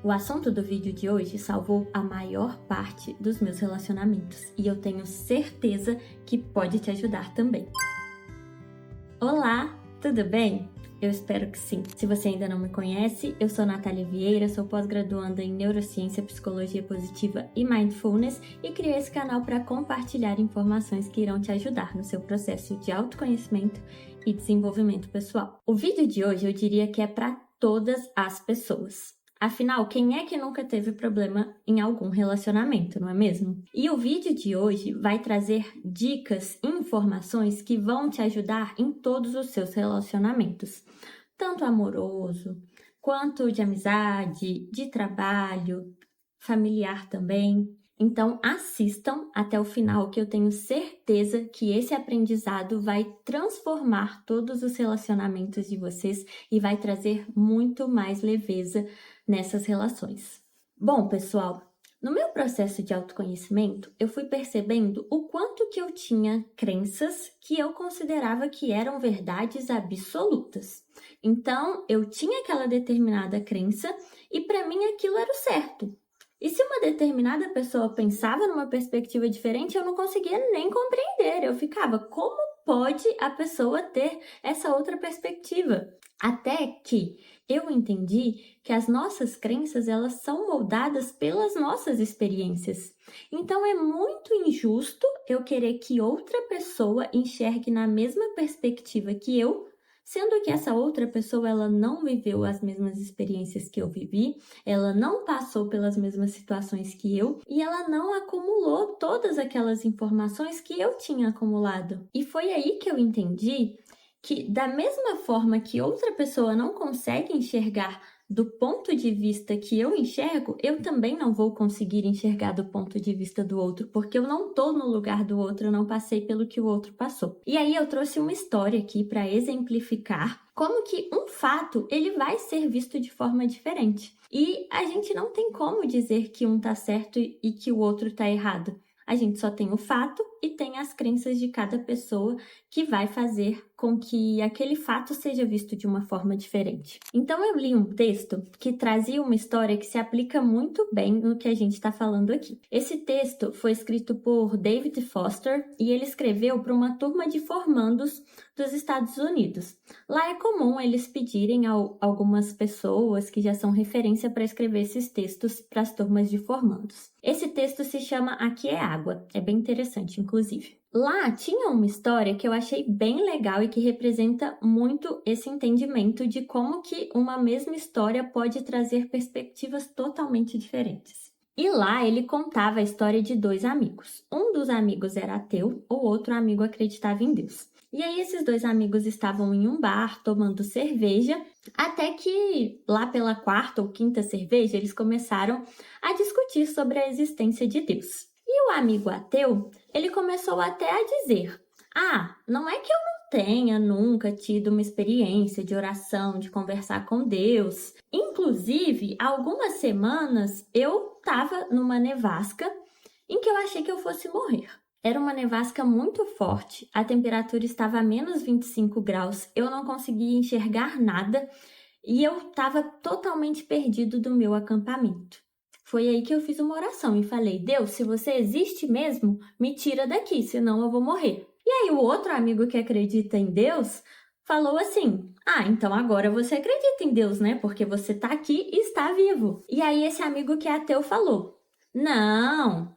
O assunto do vídeo de hoje salvou a maior parte dos meus relacionamentos e eu tenho certeza que pode te ajudar também. Olá, tudo bem? Eu espero que sim. Se você ainda não me conhece, eu sou Natália Vieira, sou pós-graduanda em Neurociência, Psicologia Positiva e Mindfulness e criei esse canal para compartilhar informações que irão te ajudar no seu processo de autoconhecimento e desenvolvimento pessoal. O vídeo de hoje eu diria que é para todas as pessoas. Afinal, quem é que nunca teve problema em algum relacionamento, não é mesmo? E o vídeo de hoje vai trazer dicas e informações que vão te ajudar em todos os seus relacionamentos, tanto amoroso, quanto de amizade, de trabalho, familiar também. Então, assistam até o final, que eu tenho certeza que esse aprendizado vai transformar todos os relacionamentos de vocês e vai trazer muito mais leveza nessas relações. Bom, pessoal, no meu processo de autoconhecimento, eu fui percebendo o quanto que eu tinha crenças que eu considerava que eram verdades absolutas. Então, eu tinha aquela determinada crença e para mim aquilo era o certo. E se uma determinada pessoa pensava numa perspectiva diferente, eu não conseguia nem compreender. Eu ficava, como pode a pessoa ter essa outra perspectiva? Até que eu entendi que as nossas crenças, elas são moldadas pelas nossas experiências. Então é muito injusto eu querer que outra pessoa enxergue na mesma perspectiva que eu, sendo que essa outra pessoa, ela não viveu as mesmas experiências que eu vivi, ela não passou pelas mesmas situações que eu e ela não acumulou todas aquelas informações que eu tinha acumulado. E foi aí que eu entendi que, da mesma forma que outra pessoa não consegue enxergar do ponto de vista que eu enxergo, eu também não vou conseguir enxergar do ponto de vista do outro, porque eu não estou no lugar do outro, eu não passei pelo que o outro passou. E aí eu trouxe uma história aqui para exemplificar como que um fato ele vai ser visto de forma diferente. E a gente não tem como dizer que um está certo e que o outro está errado. A gente só tem o fato e tem as crenças de cada pessoa que vai fazer com que aquele fato seja visto de uma forma diferente. Então eu li um texto que trazia uma história que se aplica muito bem no que a gente está falando aqui. Esse texto foi escrito por David Foster e ele escreveu para uma turma de formandos dos Estados Unidos. Lá é comum eles pedirem a algumas pessoas que já são referência para escrever esses textos para as turmas de formandos. Esse texto se chama Aqui é Água, é bem interessante, inclusive. Lá tinha uma história que eu achei bem legal e que representa muito esse entendimento de como que uma mesma história pode trazer perspectivas totalmente diferentes. E lá ele contava a história de dois amigos. Um dos amigos era ateu, o outro amigo acreditava em Deus. E aí esses dois amigos estavam em um bar tomando cerveja, até que lá pela quarta ou quinta cerveja eles começaram a discutir sobre a existência de Deus. E o amigo ateu, ele começou até a dizer: não é que eu não tenha nunca tido uma experiência de oração, de conversar com Deus. Inclusive, há algumas semanas eu estava numa nevasca em que eu achei que eu fosse morrer. Era uma nevasca muito forte, a temperatura estava a menos 25 graus, eu não conseguia enxergar nada e eu estava totalmente perdido do meu acampamento. Foi aí que eu fiz uma oração e falei: Deus, se você existe mesmo, me tira daqui, senão eu vou morrer. E aí o outro amigo que acredita em Deus falou assim: então agora você acredita em Deus, né? Porque você está aqui e está vivo. E aí esse amigo que é ateu falou: não,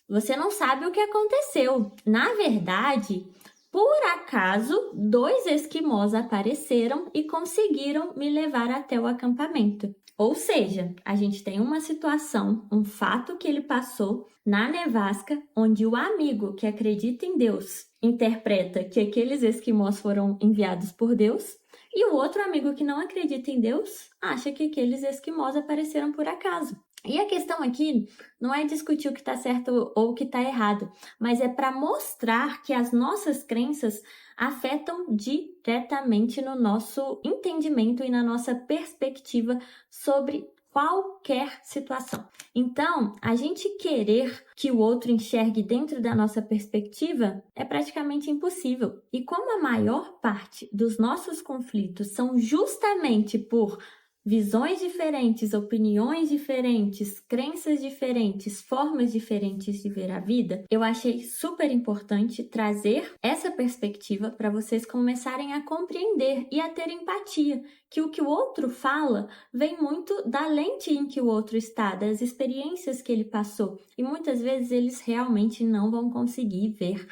você não sabe o que aconteceu. Na verdade, por acaso, dois esquimós apareceram e conseguiram me levar até o acampamento. Ou seja, a gente tem uma situação, um fato que ele passou na nevasca, onde o amigo que acredita em Deus interpreta que aqueles esquimós foram enviados por Deus, e o outro amigo que não acredita em Deus acha que aqueles esquimós apareceram por acaso. E a questão aqui não é discutir o que está certo ou o que está errado, mas é para mostrar que as nossas crenças afetam diretamente no nosso entendimento e na nossa perspectiva sobre qualquer situação. Então, a gente querer que o outro enxergue dentro da nossa perspectiva é praticamente impossível. E como a maior parte dos nossos conflitos são justamente por visões diferentes, opiniões diferentes, crenças diferentes, formas diferentes de ver a vida, eu achei super importante trazer essa perspectiva para vocês começarem a compreender e a ter empatia, que o outro fala vem muito da lente em que o outro está, das experiências que ele passou, e muitas vezes eles realmente não vão conseguir ver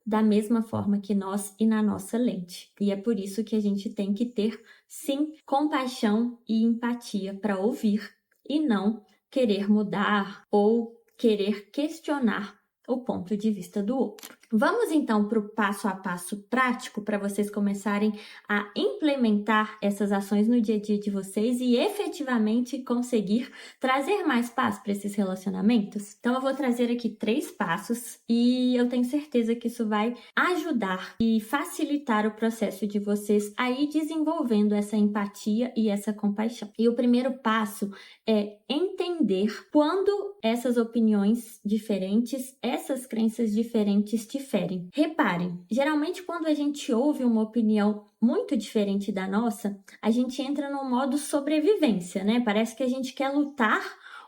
da mesma forma que nós e na nossa lente. E é por isso que a gente tem que ter, sim, compaixão e empatia para ouvir e não querer mudar ou querer questionar o ponto de vista do outro. Vamos então para o passo a passo prático para vocês começarem a implementar essas ações no dia a dia de vocês e efetivamente conseguir trazer mais paz para esses relacionamentos. Então eu vou trazer aqui 3 passos e eu tenho certeza que isso vai ajudar e facilitar o processo de vocês a ir desenvolvendo essa empatia e essa compaixão. E o primeiro passo é entender quando essas opiniões diferentes, essas crenças diferentes te ferem. Reparem, geralmente quando a gente ouve uma opinião muito diferente da nossa, a gente entra no modo sobrevivência, né? Parece que a gente quer lutar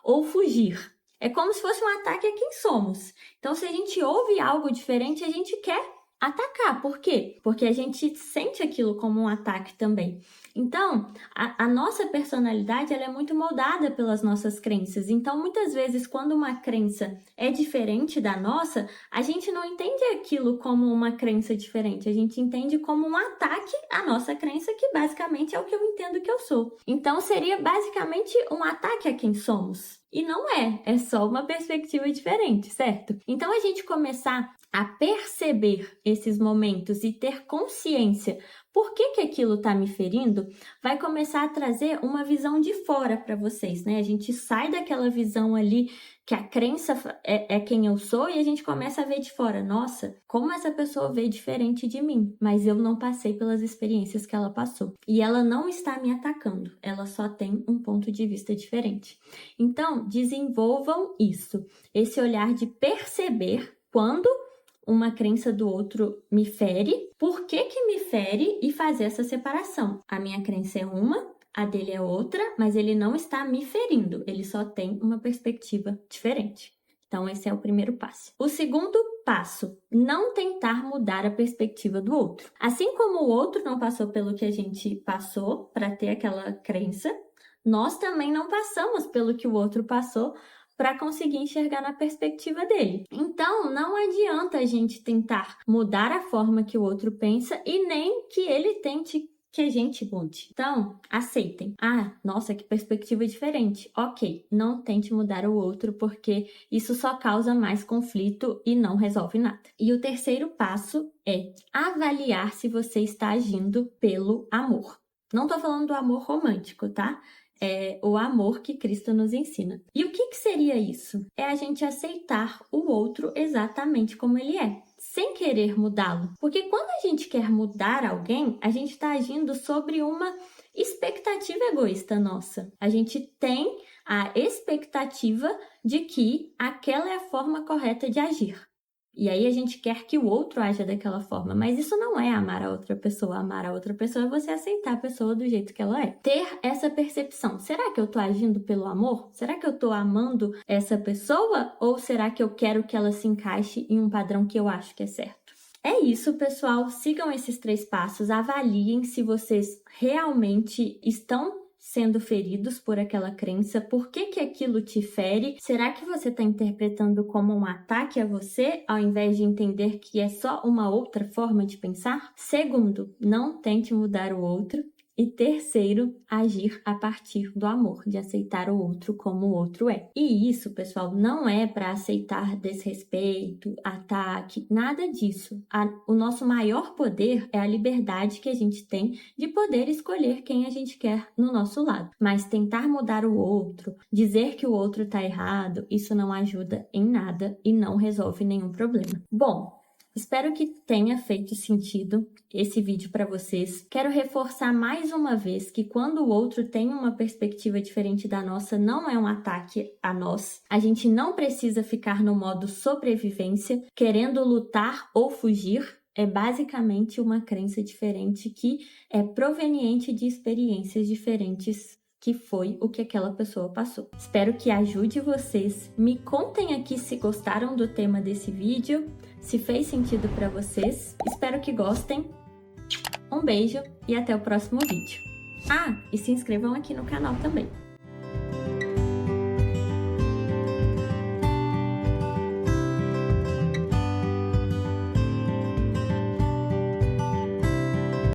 ou fugir. É como se fosse um ataque a quem somos. Então, se a gente ouve algo diferente, a gente quer atacar. Por quê? Porque a gente sente aquilo como um ataque também. Então, a nossa personalidade ela é muito moldada pelas nossas crenças. Então, muitas vezes, quando uma crença é diferente da nossa, a gente não entende aquilo como uma crença diferente. A gente entende como um ataque à nossa crença, que basicamente é o que eu entendo que eu sou. Então, seria basicamente um ataque a quem somos. E não é só uma perspectiva diferente, certo? Então, a gente começar a perceber esses momentos e ter consciência por que aquilo está me ferindo, vai começar a trazer uma visão de fora para vocês, né? A gente sai daquela visão ali que a crença é quem eu sou e a gente começa a ver de fora. Nossa, como essa pessoa vê diferente de mim, mas eu não passei pelas experiências que ela passou. E ela não está me atacando, ela só tem um ponto de vista diferente. Então, desenvolvam isso, esse olhar de perceber quando uma crença do outro me fere, por que me fere e fazer essa separação. A minha crença é uma, a dele é outra, mas ele não está me ferindo, ele só tem uma perspectiva diferente. Então, esse é o primeiro passo. O segundo passo, não tentar mudar a perspectiva do outro. Assim como o outro não passou pelo que a gente passou para ter aquela crença, nós também não passamos pelo que o outro passou para conseguir enxergar na perspectiva dele. Então, não adianta a gente tentar mudar a forma que o outro pensa e nem que ele tente que a gente mude. Então, aceitem. Ah, nossa, que perspectiva diferente. Ok, não tente mudar o outro porque isso só causa mais conflito e não resolve nada. E o terceiro passo é avaliar se você está agindo pelo amor. Não tô falando do amor romântico, tá? É o amor que Cristo nos ensina. E o que seria isso? É a gente aceitar o outro exatamente como ele é, sem querer mudá-lo. Porque quando a gente quer mudar alguém, a gente está agindo sobre uma expectativa egoísta nossa. A gente tem a expectativa de que aquela é a forma correta de agir. E aí a gente quer que o outro haja daquela forma, mas isso não é amar a outra pessoa. Amar a outra pessoa é você aceitar a pessoa do jeito que ela é. Ter essa percepção. Será que eu tô agindo pelo amor? Será que eu tô amando essa pessoa? Ou será que eu quero que ela se encaixe em um padrão que eu acho que é certo? É isso, pessoal. Sigam esses 3 passos. Avaliem se vocês realmente estão sendo feridos por aquela crença, por que aquilo te fere? Será que você está interpretando como um ataque a você, ao invés de entender que é só uma outra forma de pensar? Segundo, não tente mudar o outro. E terceiro, agir a partir do amor, de aceitar o outro como o outro é. E isso, pessoal, não é para aceitar desrespeito, ataque, nada disso. O nosso maior poder é a liberdade que a gente tem de poder escolher quem a gente quer no nosso lado. Mas tentar mudar o outro, dizer que o outro tá errado, isso não ajuda em nada e não resolve nenhum problema. Bom, espero que tenha feito sentido esse vídeo para vocês. Quero reforçar mais uma vez que quando o outro tem uma perspectiva diferente da nossa, não é um ataque a nós. A gente não precisa ficar no modo sobrevivência, querendo lutar ou fugir. É basicamente uma crença diferente que é proveniente de experiências diferentes que foi o que aquela pessoa passou. Espero que ajude vocês. Me contem aqui se gostaram do tema desse vídeo, se fez sentido para vocês. Espero que gostem. Um beijo e até o próximo vídeo. Ah, e se inscrevam aqui no canal também.